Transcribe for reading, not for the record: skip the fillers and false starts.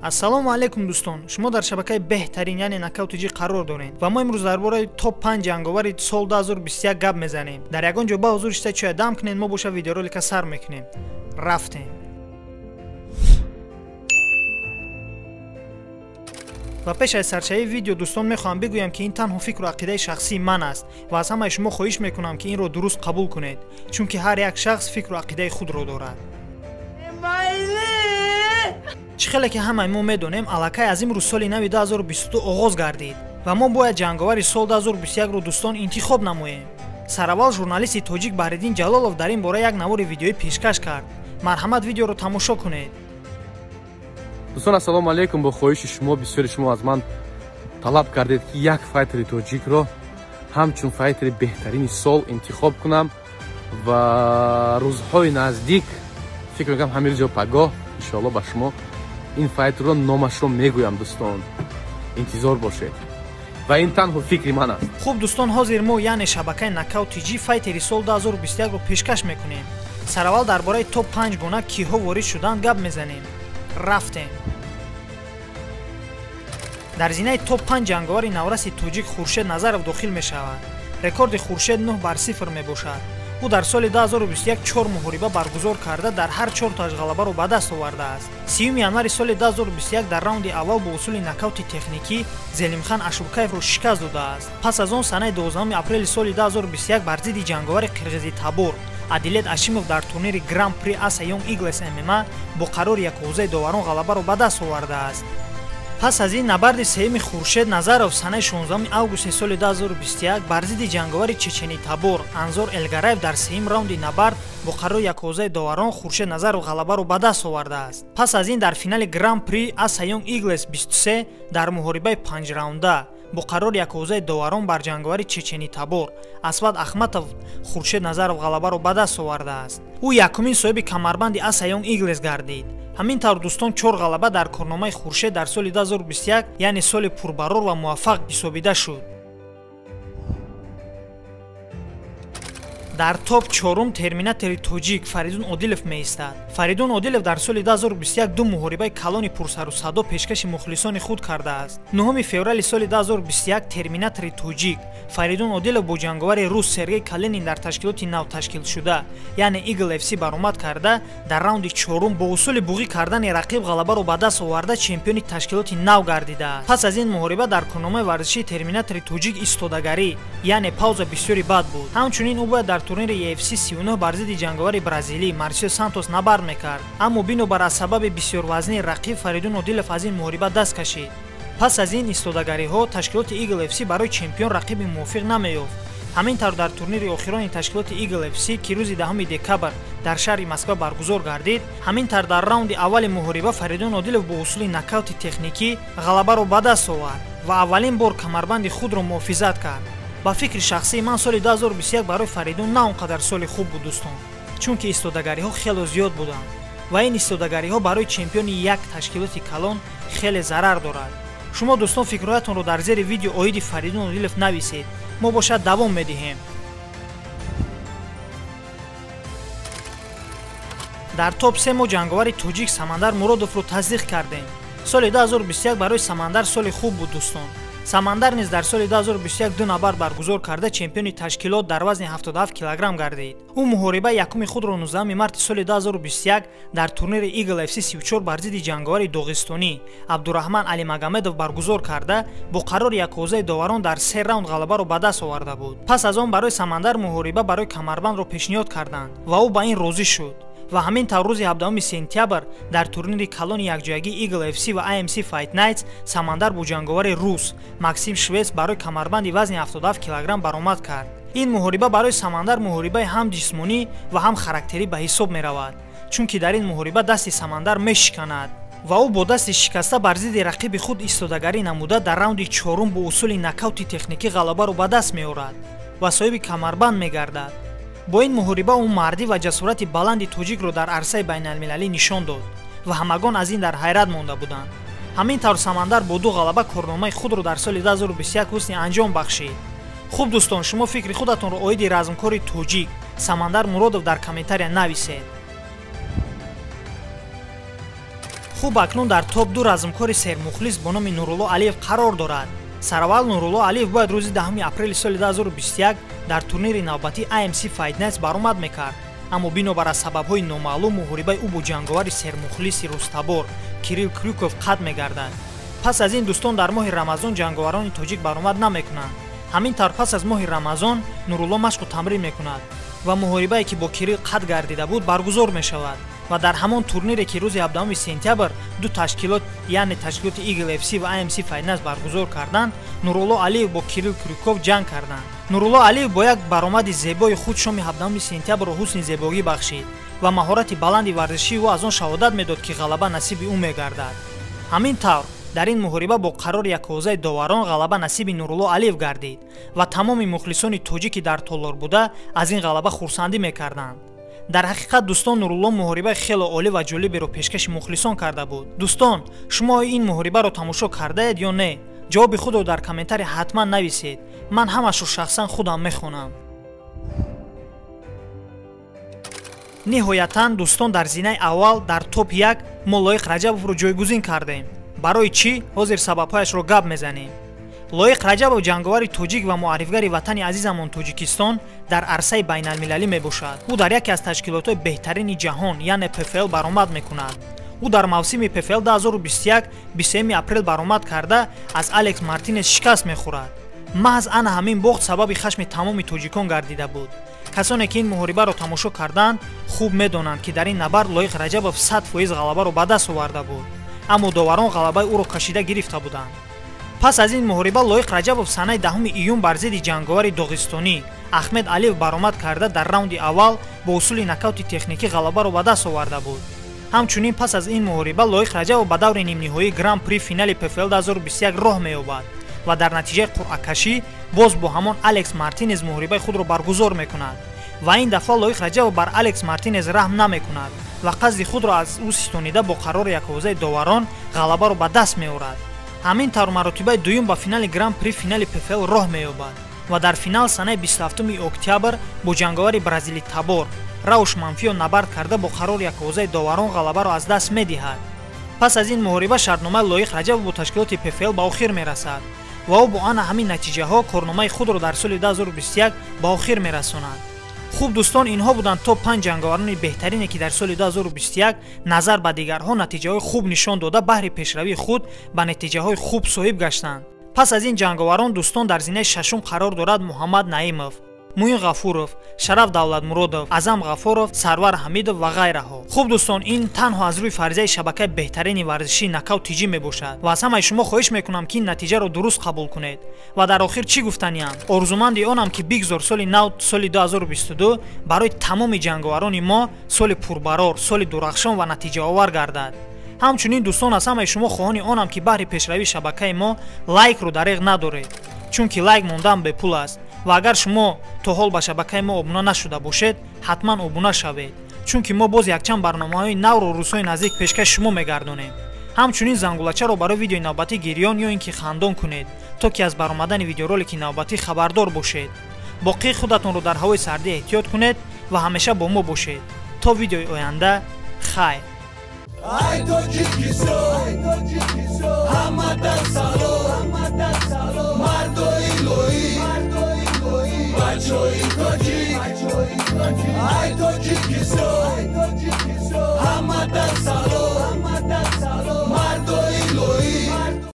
ассалому алайкум дӯстон, шумо дар шабакаи беҳтарин яъне нокаутиҷӣ қарор доред ва мо имрӯз дар бораи топ 5 ҷанговари соли 2021 гап мезанем. Дар ягон ҷо ба ҳузури штати чоя дам кунед, мо боша видеоролика сар мекунем. Рафтем. ва пеш аз сарчавии видео дӯстон мехоҳам бигӯям ки ин танҳо фикру ақидаи шахсии ман аст ва аз ҳамаи шумо хоҳиш мекунам ки инро дуруст қабул кунед, чунки ҳар як шахс фикру ақидаи худро дорад. чӣ хеле ки ҳамаи мо медонем, аллакай аз имрӯз соли нави 2022 оғоз гардид ва мо бояд ҷанговари соли 2021-ро дӯстон интихоб намоем. Сараввал журналисти тоҷик Баҳриддин Ҷалолов дар ин бора як навори видеоӣ пешкаш кард. Марҳамат, видеоро тамошо кунед. Дӯстон, ассалому алайкум. Бо хоҳиши шумо, бисёри шумо аз ман талаб кардед ки як файтери тоҷикро ҳамчун файтери беҳтарини сол интихоб кунам ва рӯзҳои наздик фикр мекунам ҳамин ҷо пагоҳ иншоалло ба шумо ин файтерро номашро мегӯям. Дӯстон, интизор бошед ва ин танҳо фикри ман аст. Хуб дӯстон, ҳозир мо яъне шабакаи нокаутиҷӣ файтери соли 2021-ро пешкаш мекунем. Сараввал дар бораи топ 5 гуна киҳо ворид шуданд гап мезанем. Рафтем. дар зинаи топ 5 ҷанговари навраси тоҷик Хуршед Назаров дохил мешавад. Рекорди Хуршед 9-0 мебошад. ӯ дар соли 2021 4 муҳориба баргузор карда дар ҳар 4тааш ғалабаро ба даст овардааст. 30 январи соли 2021 дар раунди аввал бо усули нокаути техникӣ Зелимхан Ашуркаевро шикаст додааст. Пас аз он санаи 12 апрели соли 2021 бар зидди ҷанговари қирғизи Табор Адилет Ашимов дар турнири Гран При Аса Young Eagles MMA бо қарори 11 доварон ғалабаро ба даст овардааст. пас аз ин набарди сеюми Хуршед Назаров санаи 16 августи соли 2021 бар зидди ҷанговари Чечени Табор Анзор Элгараев дар сеюм раунди набард бо қарори 11 доварон Хуршед Назаров ғалабаро ба даст овардааст. Пас аз ин дар финали Гран При Аса Young Eagles 23 дар муҳорибаи 5 раунда бо қарори 11 доварон бар ҷанговари Чечени Табор Асвад Ахматов Хуршед Назаров ғалабаро ба даст овардааст. ӯ якумин соҳиби камарбанди Аса Young Eagles гардид. ҳамин тавр дӯстон 4 ғалаба дар корномаи Хуршед дар соли 2021 яъне соли пурбарор ва муваффақ ҳисобида шуд. дар топ 4 терминатори тоҷик Фаридун Одилов меистад. Фаридун Одилов дар соли 2021 ду муҳорибаи калони пурсару садо пешкаши мухлисони худ кардааст. 9 феврали соли 2021 терминатори тоҷик Фаридун Одилов бо ҷанговари рус Сергей Калинин дар ташкилоти нав ташкилшуда яъне Eagle FC баромад карда дар раунди 4 бо усули буғӣ кардани рақиб ғалабаро ба даст оварда чемпиони ташкилоти нав гардидааст. Пас аз ин муҳориба дар куномаи варзишии терминатори тоҷик истодагарӣ яъне пауза бисёри бад буд. ҳамчунин ӯ бояд дар турнири UFC 39 бар зидди ҷанговари бразилӣ Марсио Сантос набард мекард, аммо бинобар аз сабаби бисёрвазнии рақиб Фаридун Одилов аз ин муҳориба даст кашид. пас аз ин истодагариҳо ташкилоти Eagle FC барои чемпион рақиби мувофиқ намеёфт. ҳамин тавр дар турнири охирони ташкилоти Eagle FC ки рӯзи 10 декабр дар шаҳри Москва баргузор гардид, ҳамин тавр дар раунди аввали муҳориба Фаридун Одилов бо усули нокаути техникӣ ғалабаро ба даст овард ва аввалин бор камарбанди худро муҳофизат кард. ба фикри шахсии ман соли 2021 барои Фаридун на он қадар соли хуб буд дӯстон, чунки истодагариҳо хеле зиёд буданд ва ин истодагариҳо барои чемпиони як ташкилоти калон хеле зарар дорад. шумо дӯстон фикрҳоятонро дар зери видео оиди Фаридун Одилов нависед, мо бошад давом медиҳем. дар топ 3 мо ҷанговари тоҷик Самандар Муродовро тасдиқ кардем. соли 2021 барои Самандар соли хуб буд дӯстон. Самандар низ дар соли 2021 ду набард баргузор карда чемпиони ташкилот дар вазни 77 кг гардид. ӯ муҳориба якуми худро 19 марти соли 2021 дар турнири Eagle FC 34 бар зидди ҷанговари доғистонӣ Абдураҳман Алимагомедов баргузор карда бо қарори 11 доварон дар 3 раунд ғалабаро ба даст оварда буд. пас аз он барои Самандар муҳориба барои камарбандро пешниҳод карданд ва ӯ ба ин розӣ шуд. ва ҳамин тавр рӯзи 17 сентябр дар турнири калони якҷоягии Eagle FC ва AMC Fight Nights Самандар бо ҷанговари рус Максим Швец барои камарбанди вазни 77 кг баромад кард. ин муҳориба барои Самандар муҳорибаи ҳам ҷисмонӣ ва ҳам характерӣ ба ҳисоб меравад, чунки дар ин муҳориба дасти Самандар мешиканад ва ӯ бо дасти шикаста бар зидди рақиби худ истодагарӣ намуда дар раунди 4 бо усули нокаути техникӣ ғалабаро ба даст меорад ва соҳиби камарбанд мегардад. бо ин муҳориба ӯ мардӣ ва ҷасурати баланди тоҷикро дар арсаи байналмилалӣ нишон дод ва ҳамагон аз ин дар ҳайрат монда буданд. ҳамин тавр Самандар бо 2 ғалаба корномаи худро дар соли 2021 ҳусни анҷом бахшид. хуб дӯстон, шумо фикри худатонро оиди размкори тоҷик Самандар Муродов дар комментария нависед. хуб акнун дар топ 2 размкори сермухлис бо номи Нурулло Алиев қарор дорад. Сараввал Нурулло Алиев бояд рӯзи 10 апрели соли 2021 дар турнири навбатӣ IMC Fight Nights баромад мекард, аммо бинобар аз сабабҳои номаълум муҳорибаи ӯ бо ҷанговари сермухлиси Рустабор Кирилл Крюков қатъ мегардад. пас аз ин дӯстон дар моҳи Рамазон ҷанговарони тоҷик баромад намекунанд. ҳамин тавр пас аз моҳи Рамазон Нурулло машқу тамрин мекунад ва муҳорибае ки бо Кирилл қатъ гардида буд баргузор мешавад ва дар ҳамон турнире ки рӯзи 17 сентябр ду ташкилот яъне ташкилоти Eagle FC ва IMC Fight Nights баргузор карданд, Нурулло Алиев бо Кирилл Крюков ҷанг карданд. Нурулло Алиев бо як баромади зебои худ шоми 17 сентябрро ҳусни зебогӣ бахшид ва маҳорати баланди варзишии ӯ аз он шаҳодат медод ки ғалаба насиби ӯ мегардад. ҳамин тавр дар ин муҳориба бо қарори яковозаи доварон ғалаба насиби Нурулло Алиев гардид ва тамоми мухлисони тоҷи ки дар толор буда аз ин ғалаба хурсандӣ мекарданд. дар ҳақиқат дӯстон Нурулло муҳорибаи хеле олӣ ва ҷолиберо пешкаши мухлисон карда буд. дӯстон, шумо ин муҳорибаро тамошо кардаед ё не? ҷавоби худро дар комментария ҳатман нависед. ман ҳамашро шахсан худам мехонам. ниҳоятан дӯстон, дар зинаи аввал дар топ 1 мо Лоиқ Раҷабовро ҷойгузин кардем. барои чӣ? ҳозир сабабҳояшро гап мезанем. Лоиқ Раҷабов ҷанговари тоҷик ва муаррифгари ватани азизамон Тоҷикистон дар арсаи байналмилалӣ мебошад. ӯ дар яке аз ташкилотҳои беҳтарини ҷаҳон яъне PFL баромад мекунад. ӯ дар мавсими PFL 2021 23 апрел баромад карда аз Алекс Мартинес шикаст мехӯрад. маҳз ана ҳамин бохт сабаби хашми тамоми тоҷикон гардида буд. касоне ки ин муҳорибаро тамошо карданд хуб медонанд ки дар ин набард Лоиқ Раҷабов 100% ғалабаро ба даст оварда буд, аммо доварон ғалабаи ӯро кашида гирифта буданд. пас аз ин муҳориба Лоиқ Раҷабов санаи 10 июн бар зидди ҷанговари доғистонӣ Ахмед Алиев баромад карда дар раунди аввал бо усули нокаути техникӣ ғалабаро ба даст оварда буд. ҳамчунин пас аз ин муҳориба Лоиқ Раҷабов ба даври нимниҳоии Гран-при финали PFL 2021 роҳ меёбад ва дар натиҷаи қуръакашӣ боз бо ҳамон Алекс Мартинес муҳорибаи худро баргузор мекунад ва ин дафъа Лоиқ Раҷабов бар Алекс Мартинес раҳм намекунад ва қасди худро аз ӯ ситонида бо қарори яковозаи доварон ғалабаро ба даст меорад. ҳамин тавр маротибаи дуюм ба финали Гран-при финали PFL роҳ меёбад ва дар финал санаи 27 октябр бо ҷанговари бразили Табор Рауш Манфио набард карда бо қарори яковозаи доварон ғалабаро аз даст медиҳад. пас аз ин муҳориба шартномаи Лоиқ Раҷабов бо ташкилоти PFL ба охир мерасад ва ӯ бо ана ҳамин натиҷаҳо корномаи худро дар соли 2021 ба охир мерасонад. хуб дӯстон, инҳо буданд топ 5 ҷанговарони беҳтарине ки дар соли 2021 назар ба дигарҳо натиҷаҳои хуб нишон дода баҳри пешравии худ ба натиҷаҳои хуб соҳиб гаштанд. пас аз ин ҷанговарон дӯстон дар зинаи шашум қарор дорад Муҳаммад Наимов, Муин Ғафуров, Шараф Давлатмуродов, Азам Ғафуров, Сарвар Ҳамидов ва ғайраҳо. хуб дӯстон, ин танҳо аз рӯи фарзияи шабакаи беҳтарини варзишии Нокаут TG мебошад ва аз ҳамаи шумо хоҳиш мекунам ки ин натиҷаро дуруст қабул кунед. ва дар охир чӣ гуфтаниям? орзуманди онам ки бигзор соли нав соли 2022 барои тамоми ҷанговарони мо соли пурбарор, соли дурахшон ва натиҷаовар гардад. ҳамчунин дӯстон, аз ҳамаи шумо хоҳони онам ки баҳри пешравии шабакаи мо лайкро дареғ надоред, чунки лайк мондан бепул аст. ва агар шумо то ҳол ба шабакаи мо обуна нашуда бошед, ҳатман обуна шавед, чунки мо боз якчанд барномаҳои навро рӯзҳои наздик пешкаши шумо мегардонем. ҳамчунин зангулачаро барои видеои навбатӣ гирён ё ин ки хандон кунед, то ки аз баромадани видеоролики навбатӣ хабардор бошед. боқии худатонро дар ҳавои сардӣ эҳтиёт кунед ва ҳамеша бо мо бошед. то видеои оянда, хайр. Ay Tojikistan, hamadan salom, mardoi loi, bachoi Tojik, ay Tojikistan.